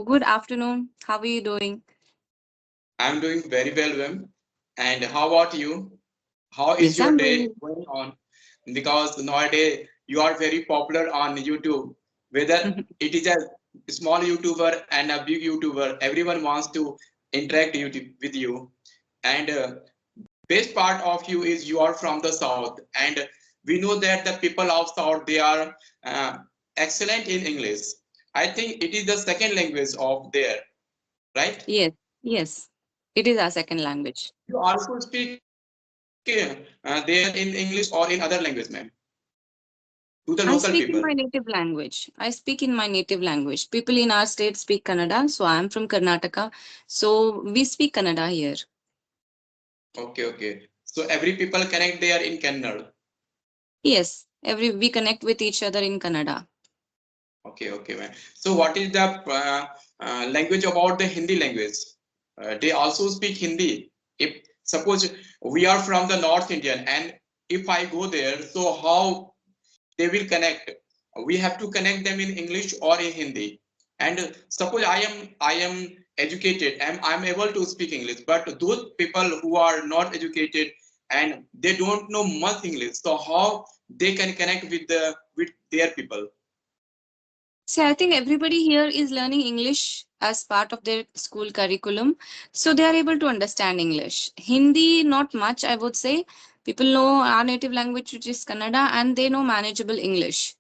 good afternoon. How are you doing? I'm doing very well, Wim. And how about you? How is Yes, your I'm day doing. going on? Because nowadays you are very popular on YouTube. Whether it is a small YouTuber and a big YouTuber, everyone wants to interact with you. And best part of you is you are from the South, and we know that the people of South they are uh, excellent in English. I think it is the second language of there, right? Yes, yes. It is our second language. You also speak there in English or in other language, ma'am, to the I local speak in people. my native language. I speak in my native language. People in our state speak Kannada, so I'm from Karnataka. So we speak Kannada here. Okay, okay. So every people connect there in Kannada. Yes, every we connect with each other in Kannada. Okay, okay, ma'am. So what is the language about the Hindi language? They also speak Hindi. If suppose we are from the North Indian, and if I go there, so how they will connect? We have to connect them in English or in Hindi. And suppose I am educated, I'm able to speak English, but those people who are not educated and they don't know much English, so how they can connect with their people? See, I think everybody here is learning English as part of their school curriculum. So they are able to understand English. Hindi, not much, I would say. People know our native language, which is Kannada, and they know manageable English.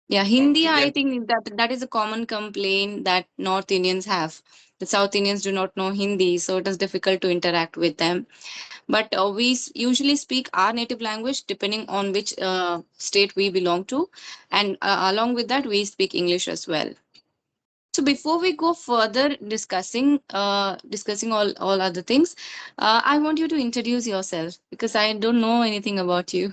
Yeah, Hindi, Okay, I yes. think that is a common complaint that North Indians have. The South Indians do not know Hindi, so it is difficult to interact with them. But usually speak our native language depending on which state we belong to, and along with that, we speak English as well. So before we go further discussing all other things, I want you to introduce yourself because I don't know anything about you.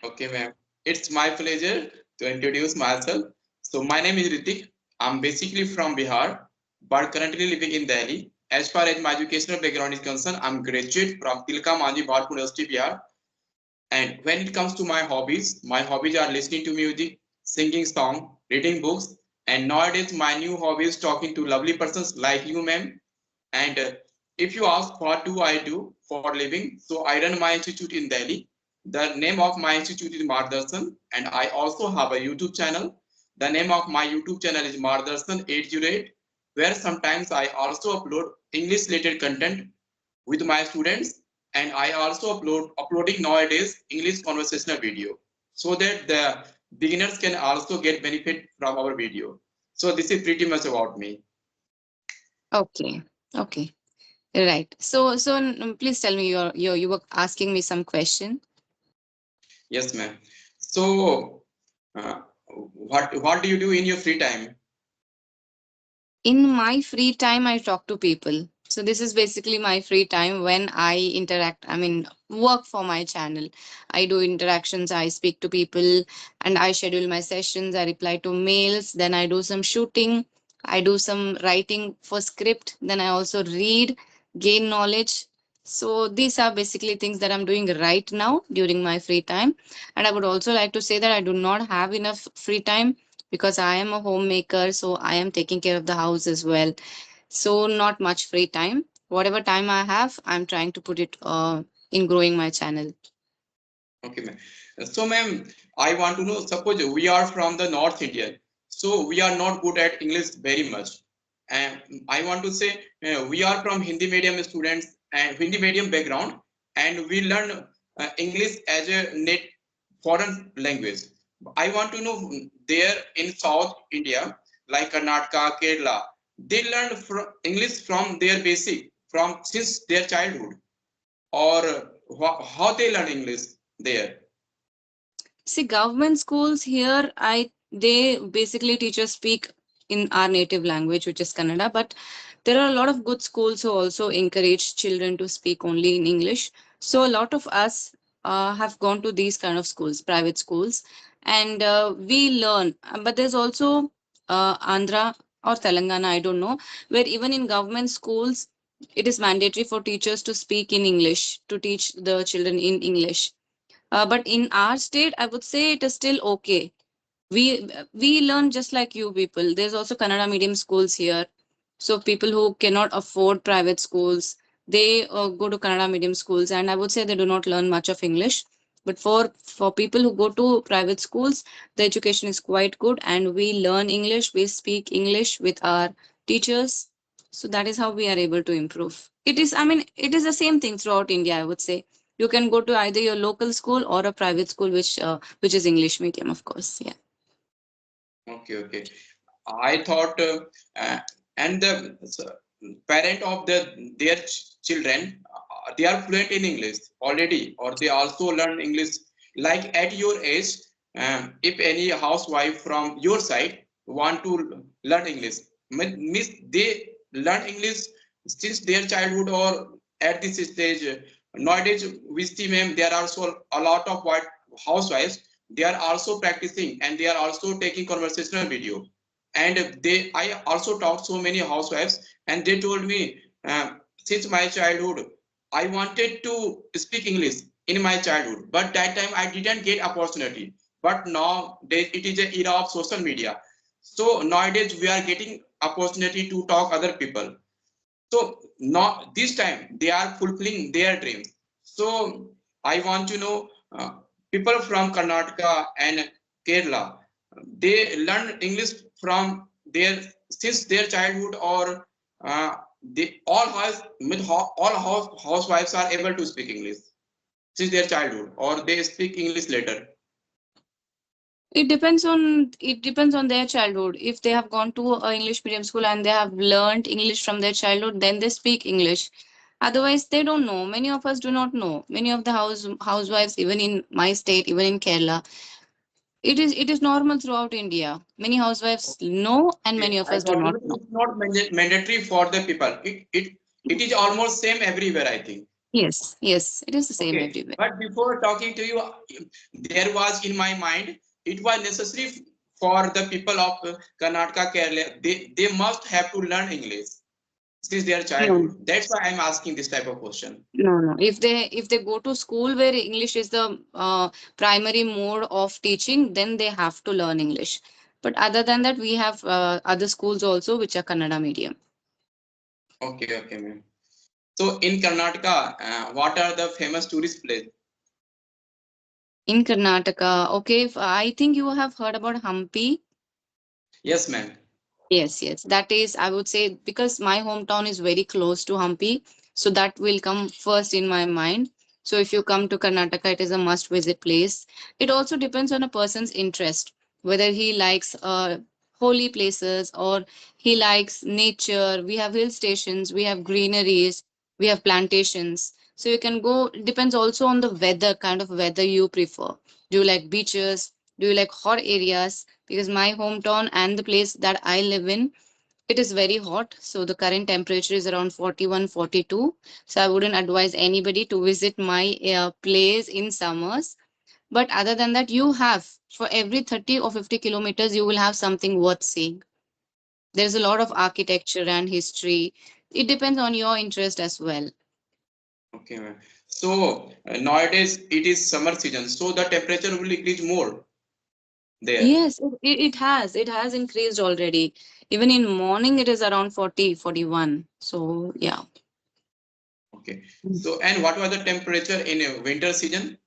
Okay, ma'am. It's my pleasure to introduce myself. So my name is Ritik. I'm basically from Bihar, but currently living in Delhi. As far as my educational background is concerned, I'm graduate from Tilka Manji Bharpur University, Bihar. And when it comes to my hobbies are listening to music, singing song, reading books, and nowadays my new hobby is talking to lovely persons like you, ma'am. And if you ask what do I do for living, so I run my institute in Delhi. The name of my institute is Mardarshan, and I also have a YouTube channel. The name of my YouTube channel is Mardarshan 808, where sometimes I also upload English related content with my students, and I also uploading nowadays English conversational video so that the beginners can also get benefit from our video. So this is pretty much about me. Okay, okay, right. So please tell me you were asking me some question. Yes, ma'am. So, what do you do in your free time? In my free time, I talk to people. So this is basically my free time when I interact. I mean, work for my channel. I do interactions. I speak to people, and I schedule my sessions. I reply to mails. Then I do some shooting. I do some writing for script. Then I also read, gain knowledge. So these are basically things that I'm doing right now during my free time. And I would also like to say that I do not have enough free time because I am a homemaker, so I am taking care of the house as well. So not much free time. Whatever time I have, I'm trying to put it in growing my channel. Okay, ma'am. So, ma'am, I want to know. Suppose we are from the North Indian, so we are not good at English very much. And I want to say we are from Hindi medium students and Hindi medium background, and we learn English as a net foreign language. I want to know there in South India, like Karnataka, Kerala, they learn English from their basic, from since their childhood, or how they learn English there. See, government schools here, they basically teach us speak in our native language, which is Kannada. But there are a lot of good schools who also encourage children to speak only in English. So a lot of us have gone to these kind of schools, private schools, and we learn. But there's also Andhra or Telangana, I don't know, where even in government schools, it is mandatory for teachers to speak in English, to teach the children in English. But in our state, I would say it is still okay. We learn just like you people. There's also Kannada medium schools here, so people who cannot afford private schools, they go to Kannada medium schools, and I would say they do not learn much of English. But for people who go to private schools, the education is quite good, and we learn English, we speak English with our teachers. So that is how we are able to improve. It is, I mean, it is the same thing throughout India, I would say. You can go to either your local school or a private school, which is English medium, of course. Yeah. Okay, okay. I thought, uh, and the parent of their children, they are fluent in English already, or they also learn English. Like at your age, if any housewife from your side want to learn English, means they learn English since their childhood or at this stage. Nowadays, we see, ma'am, there are also a lot of white housewives. They are also practicing and they are also taking conversational video. And I also talked so many housewives, and they told me, since my childhood, I wanted to speak English in my childhood, but that time I didn't get opportunity. But now it is an era of social media, so nowadays we are getting opportunity to talk other people. So not this time they are fulfilling their dreams. So I want to know, people from Karnataka and Kerala, they learn English from their since their childhood, or they all housewives are able to speak English since their childhood, or they speak English later. It depends on their childhood. If they have gone to a English medium school and they have learned English from their childhood, then they speak English. Otherwise, they don't know. Many of us do not know. Many of the housewives, even in my state, even in Kerala, it is normal throughout India. Many housewives know, and Okay, many of I us do thought not know. it's not mandatory for the people. It is almost same everywhere, I think. Yes, yes, it is the same Okay, everywhere. but before talking to you, there was in my mind, it was necessary for the people of Karnataka, Kerala. They must have to learn English since their No, childhood. That's why I'm asking this type of question. no, no. If they go to school where English is the primary mode of teaching, then they have to learn English. But other than that, we have other schools also which are Kannada medium. Okay, okay, ma'am. So in Karnataka, what are the famous tourist places? In Karnataka, okay, I think you have heard about Hampi. Yes, ma'am. Yes, yes. That is, I would say, because my hometown is very close to Hampi, so that will come first in my mind. So if you come to Karnataka, it is a must visit place. It also depends on a person's interest, whether he likes holy places or he likes nature. We have hill stations, we have greeneries, we have plantations. So you can go, it depends also on the weather, kind of weather you prefer. Do you like beaches? Do you like hot areas? Because my hometown and the place that I live in, it is very hot. So the current temperature is around 41, 42. So I wouldn't advise anybody to visit my place in summers. But other than that, you have for every 30 or 50 kilometers, you will have something worth seeing. There's a lot of architecture and history. It depends on your interest as well. Okay, ma'am. So nowadays it is summer season, so the temperature will increase more there. Yes, it has increased already. Even in morning, it is around 40, 41. So yeah. Okay. So and what was the temperature in a winter season?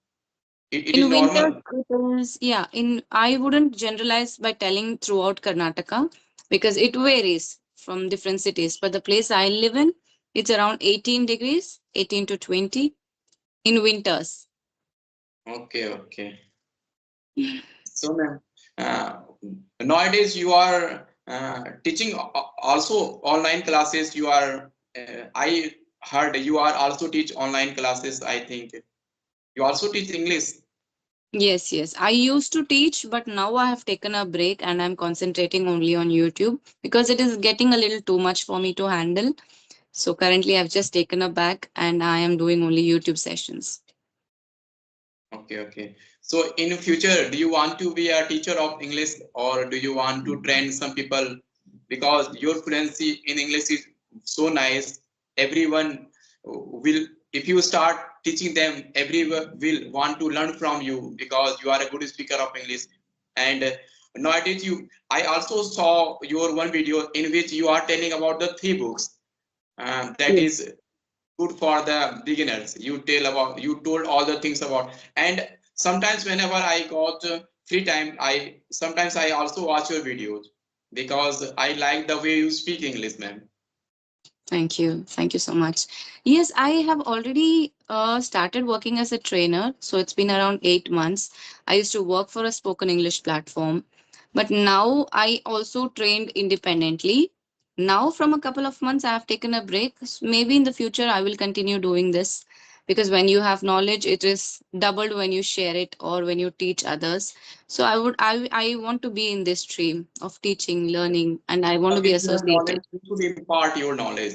It is In winters, normal. it is, yeah, I wouldn't generalize by telling throughout Karnataka because it varies from different cities. But the place I live in, it's around 18 degrees, 18 to 20 in winters. Okay, okay. So ma'am, uh, nowadays you are teaching also online classes. You are I heard you are also teach online classes. I think you also teach English. Yes, yes. I used to teach, but now I have taken a break and I'm concentrating only on YouTube because it is getting a little too much for me to handle. So currently I've just taken a back and I am doing only YouTube sessions. Okay, okay. So in future, do you want to be a teacher of English, or do you want to train some people? Because your fluency in English is so nice. Everyone will, if you start teaching them, everyone will want to learn from you because you are a good speaker of English. And nowadays I also saw your one video in which you are telling about the three books that Yes. is good for the beginners. You told all the things about, and sometimes whenever I got free time, I also watch your videos because I like the way you speak English, ma'am. Thank you. Thank you so much. Yes, I have already started working as a trainer. So it's been around 8 months. I used to work for a spoken English platform, but now I also trained independently. Now, from a couple of months, I have taken a break. Maybe in the future, I will continue doing this because when you have knowledge, it is doubled when you share it or when you teach others. So I want to be in this stream of teaching, learning, and I want to be If you have knowledge, associated. you should impart your knowledge.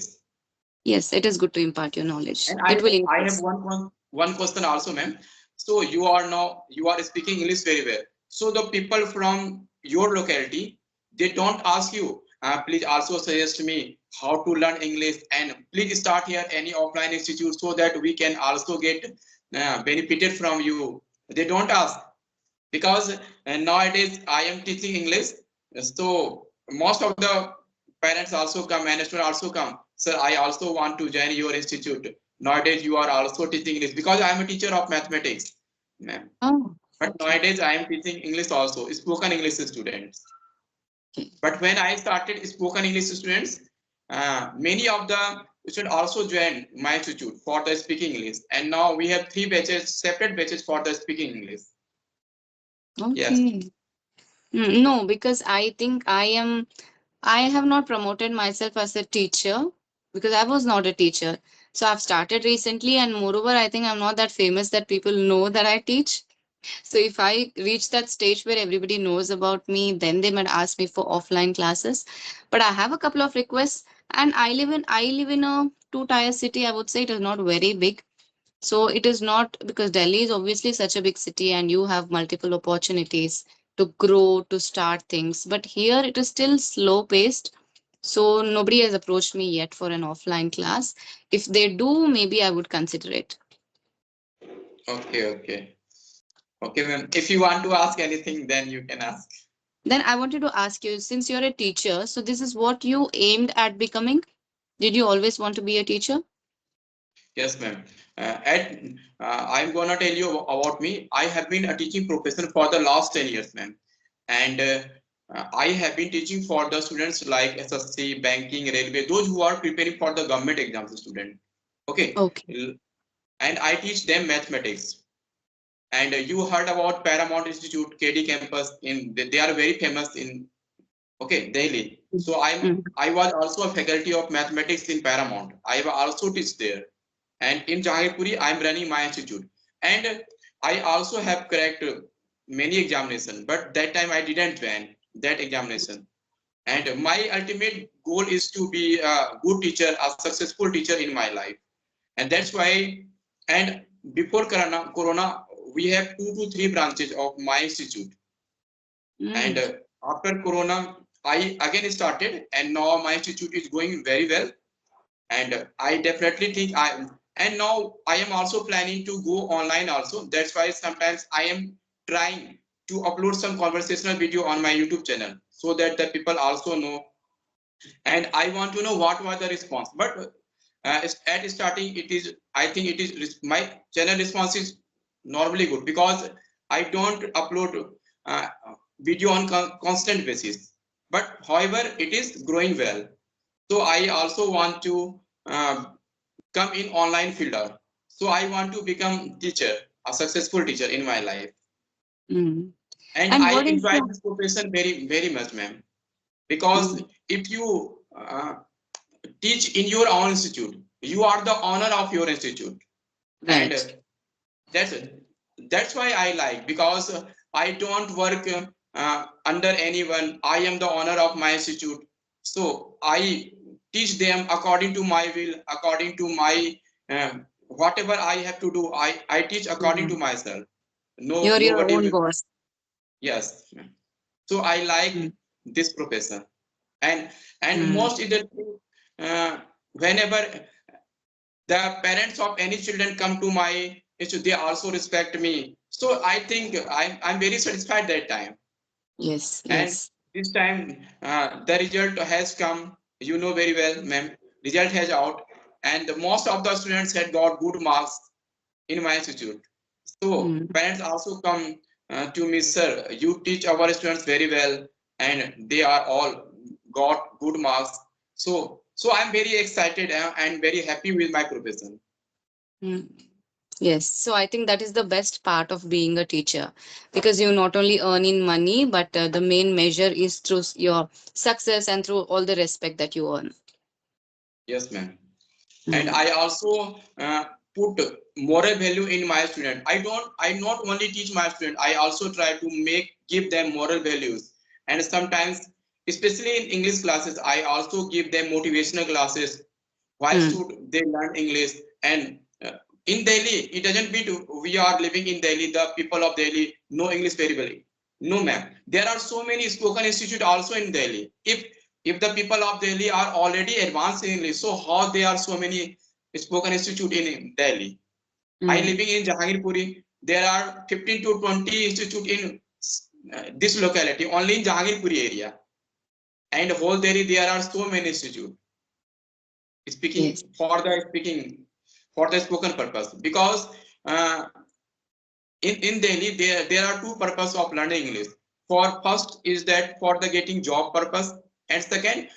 Yes, it is good to impart your knowledge. And It will I have increase. one question also, ma'am. So you are speaking English very well. So the people from your locality, they don't ask you, please also suggest me how to learn English and please start here any offline institute so that we can also get benefited from you. They don't ask because nowadays I am teaching English. So most of the parents also come and students also come. Sir, I also want to join your institute. Nowadays you are also teaching English because I am a teacher of mathematics, ma'am. Oh, But okay. nowadays I am teaching English also, spoken English students. Okay. But when I started spoken English students, many of the students also joined my institute for the speaking English. And now we have three batches, separate batches for the speaking English. Yes. Okay. No, because I think I have not promoted myself as a teacher because I was not a teacher. So I've started recently, and moreover, I think I'm not that famous that people know that I teach. So if I reach that stage where everybody knows about me, then they might ask me for offline classes. But I have a couple of requests, and I live in a two-tier city. I would say it is not very big. So it is not because Delhi is obviously such a big city and you have multiple opportunities to grow, to start things. But here it is still slow paced. So nobody has approached me yet for an offline class. If they do, maybe I would consider it. Okay, okay. Okay, ma'am. If you want to ask anything, then you can ask. Then I wanted to ask you, since you're a teacher, so this is what you aimed at becoming? Did you always want to be a teacher? Yes, ma'am. I'm gonna tell you about me. I have been a teaching professional for the last 10 years, ma'am. And I have been teaching for the students like SSC, banking, railway, those who are preparing for the government exams student. Okay. Okay. And I teach them mathematics. And you heard about Paramount Institute, KD campus. They are very famous in okay Delhi. So Mm. I was also a faculty of mathematics in Paramount. I also teach there. And in Jahangirpuri, I am running my institute. And I also have cracked many examinations, but that time I didn't join that examination. And my ultimate goal is to be a good teacher, a successful teacher in my life. And that's why, and before Corona, we have 2 to 3 branches of my institute. And Mm. after Corona, I again started, and now my institute is going very well. And I definitely think and now I am also planning to go online also. That's why sometimes I am trying to upload some conversational video on my YouTube channel so that the people also know. And I want to know what was the response. But at starting, it is I think it is my channel response is normally good because I don't upload uh, video on constant basis. But however, it is growing well. So I also want to come in online fielder. So I want to become teacher, a successful teacher in my life. Mm. And And I what is enjoy the this profession very, very much, ma'am. Because mm, if you teach in your own institute, you are the owner of your institute. And right? that's that's why I like because I don't work under anyone. I am the owner of my institute. So I teach them according to my will, according to my whatever I have to do. I teach according to Mm. myself. No, You're your nobody own will. boss. Yes. So I like Mm. this professor. And Mm. most interesting, whenever the parents of any children come to my institute, they also respect me. So I think I'm very satisfied that time. Yes, And yes. this time the result has come, you know very well, ma'am. Result has out, and most of the students had got good marks in my institute. So Mm, parents also come to me, sir, you teach our students very well, and they are all got good marks. So I'm very excited and very happy with my profession. mm. Yes, so I think that is the best part of being a teacher, because you not only earn in money, but the main measure is through your success and through all the respect that you earn. Yes, ma'am. And Mm, I also put moral value in my student. I not only teach my student, I also try to give them moral values. And sometimes, especially in English classes, I also give them motivational classes while mm, should they learn English. And in Delhi, it doesn't mean we are living in Delhi, the people of Delhi know English very well. No, ma'am. There are so many spoken institute also in Delhi. If the people of Delhi are already advanced in English, so how there are so many spoken institute in Delhi? I mm. living in Jahangirpuri. There are 15 to 20 institute in this locality only in Jahangirpuri area. And whole Delhi there are so many institute Yes. speaking for the spoken purpose, because uh, in Delhi there are two purpose of learning English. For first is that for the getting job purpose, and second,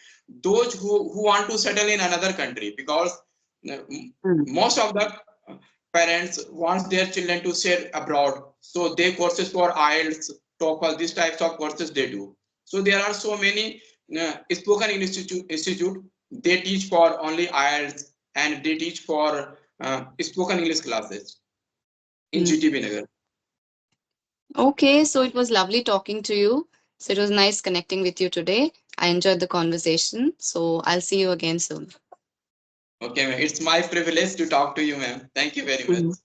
those who want to settle in another country, because uh, Mm, most of the parents wants their children to stay abroad, so they courses for IELTS, TOEFL, these types of courses they do. So there are so many spoken institute, they teach for only IELTS, and they teach for spoken English classes in mm. GTB Nagar. Okay, so it was lovely talking to you. So it was nice connecting with you today. I enjoyed the conversation. So I'll see you again soon. Okay, ma'am. It's my privilege to talk to you, ma'am. Thank you very much. Mhm.